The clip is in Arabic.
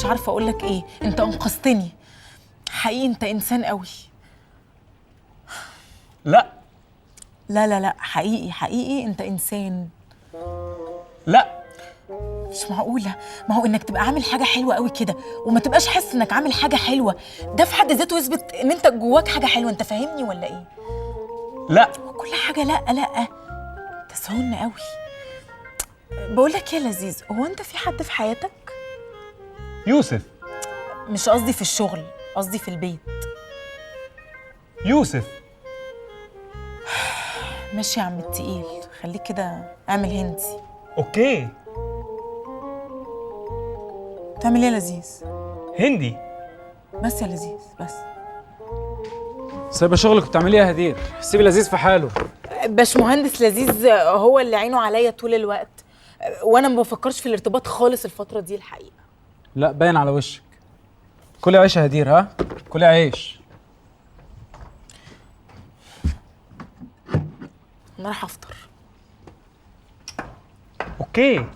مش عارفه اقول لك ايه. انت انقذتني حقيقي، انت انسان قوي. لا لا لا لا، حقيقي حقيقي انت انسان. لا مش معقوله. ما هو انك تبقى عامل حاجه حلوه قوي كده وما تبقاش حاسس انك عامل حاجه حلوه، ده في حد ذاته يثبت ان انت جواك حاجه حلوه. انت فاهمني ولا ايه؟ لا كل حاجه لا لا، تسهلن قوي. بقول لك يا لذيذ، هو انت في حد في حياتك؟ يوسف. مش قصدي في الشغل، قصدي في البيت. يوسف. ماشي يا عم التقيل، خليك كده اعمل هندي. اوكي. تعمل ايه يا لذيذ؟ هندي. بس يا لذيذ بس. سايبه شغلك وبتعملي ايه يا هدير؟ سيبي لذيذ في حاله. باشمهندس لذيذ هو اللي عينه عليا طول الوقت، وانا ما بفكرش في الارتباط خالص الفتره دي الحقيقه. لا باين على وشك. كلي عيش يا هدير، ها؟ كلي عيش. انا رايحه افطر. اوكي.